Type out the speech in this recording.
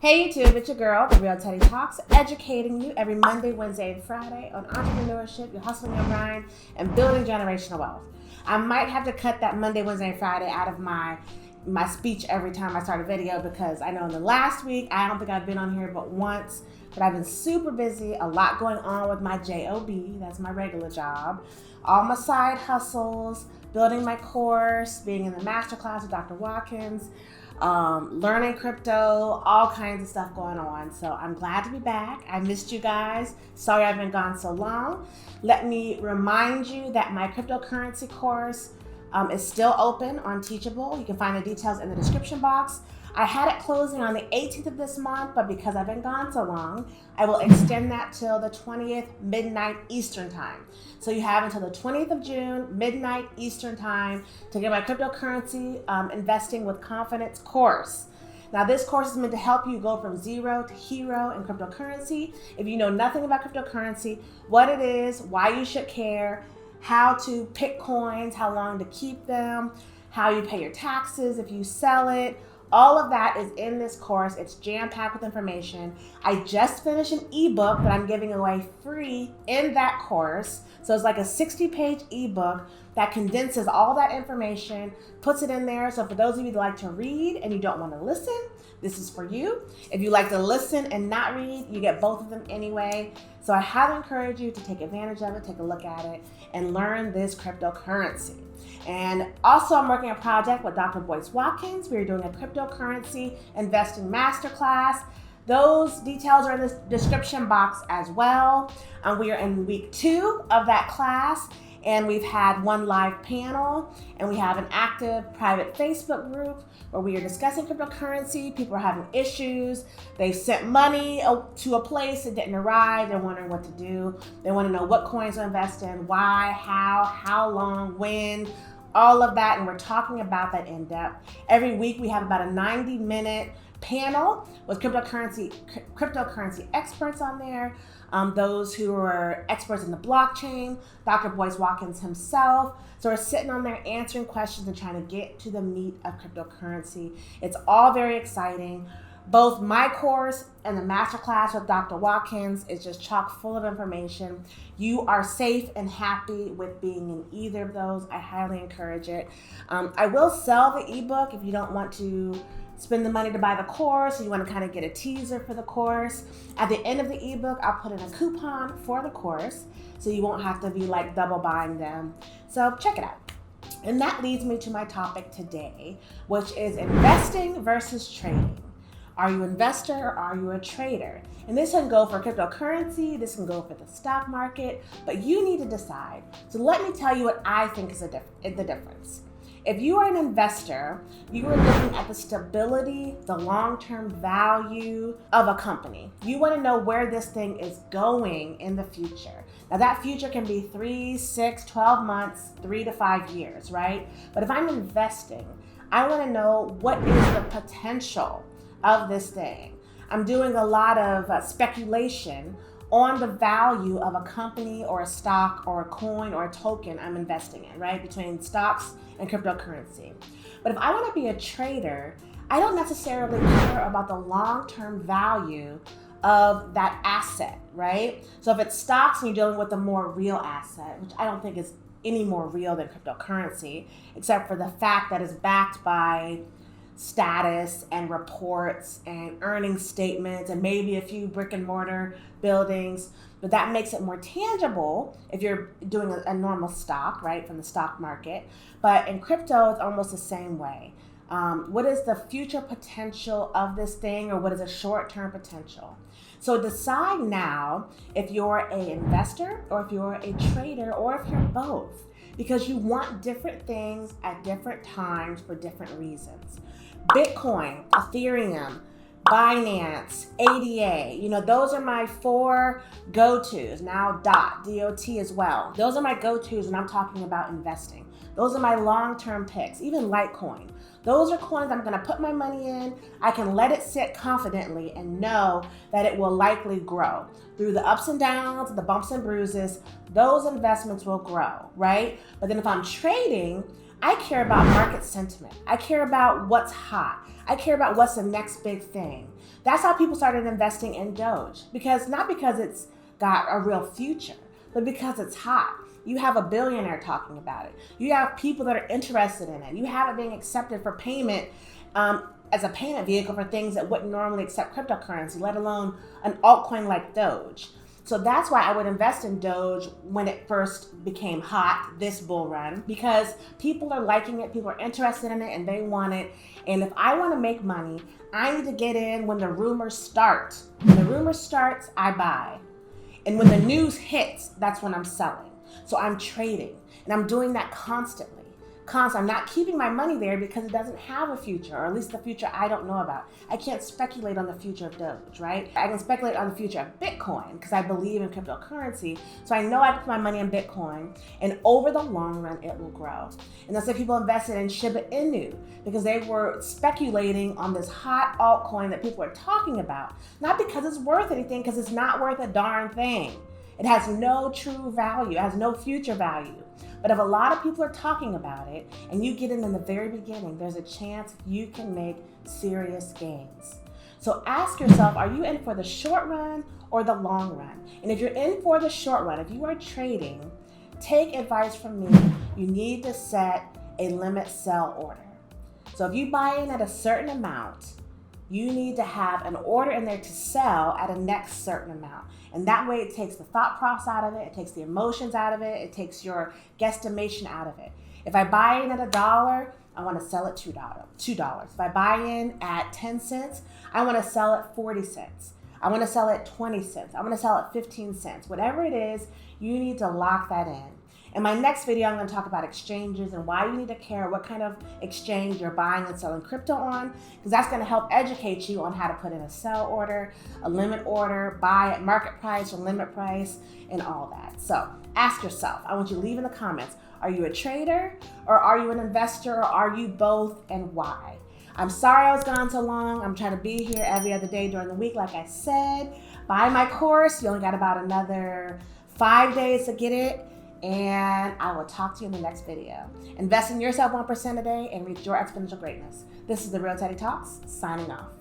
Hey YouTube, it's your girl, The Real Teddy Talks, educating you every Monday, Wednesday, and Friday on entrepreneurship, your hustling and grind, and building generational wealth. I might have to cut that Monday, Wednesday, and Friday out of my speech every time I start a video because I know in the last week, I don't think I've been on here but once, but I've been super busy, a lot going on with my job, that's my regular job, all my side hustles, building my course, being in the masterclass with Dr. Watkins, learning crypto, all kinds of stuff going on. So I'm glad to be back. I missed you guys. Sorry I've been gone so long. Let me remind you that my cryptocurrency course is still open on Teachable. You can find the details in the description box. I had it closing on the 18th of this month, but because I've been gone so long, I will extend that till the 20th, midnight Eastern time. So you have until the 20th of June, midnight Eastern time, to get my cryptocurrency investing with confidence course. Now this course is meant to help you go from zero to hero in cryptocurrency. If you know nothing about cryptocurrency, what it is, why you should care, how to pick coins, how long to keep them, how you pay your taxes if you sell it, all of that is in this course. It's jam-packed with information. I just finished an ebook that I'm giving away free in that course. So it's like a 60-page ebook that condenses all that information, puts it in there. So for those of you that like to read and you don't want to listen, this is for you. If you like to listen and not read, you get both of them anyway. So I highly encourage you to take advantage of it, take a look at it, and learn this cryptocurrency. And also I'm working on a project with Dr. Watkins. We're doing a cryptocurrency investing masterclass. Those details are in the description box as well. We are in week 2 of that class, and we've had one live panel, and we have an active private Facebook group where we are discussing cryptocurrency. People are having issues. They've sent money to a place that didn't arrive. They're wondering what to do. They want to know what coins to invest in, why, how long, when, all of that, and we're talking about that in depth. Every week we have about a 90-minute panel with cryptocurrency experts on there, those who are experts in the blockchain, Dr. Watkins himself. So we're sitting on there answering questions and trying to get to the meat of cryptocurrency. It's all very exciting. Both my course and the masterclass with Dr. Watkins is just chock full of information. You are safe and happy with being in either of those. I highly encourage it. I will sell the ebook if you don't want to spend the money to buy the course, you want to kind of get a teaser for the course. At the end of the ebook, I'll put in a coupon for the course, so you won't have to be like double buying them. So check it out. And that leads me to my topic today, which is investing versus trading. Are you an investor or are you a trader? And this can go for cryptocurrency, this can go for the stock market, but you need to decide. So let me tell you what I think is the difference. If you are an investor, you are looking at the stability, the long-term value of a company. You want to know where this thing is going in the future. Now that future can be 3, 6, 12 months, 3 to 5 years, right? But if I'm investing, I want to know what is the potential of this thing. I'm doing a lot of speculation on the value of a company or a stock or a coin or a token I'm investing in, right? Between stocks and cryptocurrency. But if I want to be a trader, I don't necessarily care about the long-term value of that asset, right? So if it's stocks and you're dealing with a more real asset, which I don't think is any more real than cryptocurrency, except for the fact that it's backed by status and reports and earning statements and maybe a few brick and mortar buildings, but that makes it more tangible if you're doing a normal stock, right, from the stock market. But in crypto, it's almost the same way. What is the future potential of this thing, or what is a short-term potential? So decide now if you're an investor or if you're a trader or if you're both, because you want different things at different times for different reasons. Bitcoin, Ethereum, Binance, ADA, those are my 4 go-tos. Now DOT as well. Those are my go-tos when I'm talking about investing. Those are my long-term picks, even Litecoin. Those are coins I'm gonna put my money in. I can let it sit confidently and know that it will likely grow. Through the ups and downs, the bumps and bruises, those investments will grow, right? But then if I'm trading, I care about market sentiment. I care about what's hot. I care about what's the next big thing. That's how people started investing in Doge. Not because it's got a real future, but because it's hot. You have a billionaire talking about it. You have people that are interested in it. You have it being accepted for payment as a payment vehicle for things that wouldn't normally accept cryptocurrency, let alone an altcoin like Doge. So that's why I would invest in Doge when it first became hot, this bull run, because people are liking it, people are interested in it, and they want it. And if I want to make money, I need to get in when the rumors start. When the rumors starts, I buy. And when the news hits, that's when I'm selling. So I'm trading, and I'm doing that constantly. I'm not keeping my money there because it doesn't have a future, or at least the future I don't know about. I can't speculate on the future of Doge, right? I can speculate on the future of Bitcoin because I believe in cryptocurrency. So I know I put my money in Bitcoin, and over the long run, it will grow. And that's why people invested in Shiba Inu, because they were speculating on this hot altcoin that people are talking about. Not because it's worth anything, because it's not worth a darn thing. It has no true value. It has no future value. But if a lot of people are talking about it and you get in the very beginning, there's a chance you can make serious gains. So ask yourself, are you in for the short run or the long run? And if you're in for the short run, if you are trading, take advice from me. You need to set a limit sell order. So if you buy in at a certain amount, you need to have an order in there to sell at a next certain amount. And that way it takes the thought process out of it, it takes the emotions out of it, it takes your guesstimation out of it. If I buy in at $1, I want to sell at $2. If I buy in at 10 cents, I want to sell at 40 cents. I want to sell at 20 cents. I want to sell at 15 cents. Whatever it is, you need to lock that in. In my next video, I'm going to talk about exchanges and why you need to care what kind of exchange you're buying and selling crypto on, because that's going to help educate you on how to put in a sell order, a limit order, buy at market price or limit price, and all that. So ask yourself, I want you to leave in the comments, are you a trader or are you an investor or are you both, and why? I'm sorry I was gone so long. I'm trying to be here every other day during the week, like I said. Buy my course. You only got about another 5 days to get it. And I will talk to you in the next video. Invest in yourself 1% a day and reach your exponential greatness. This is The Real Teddy Talks, signing off.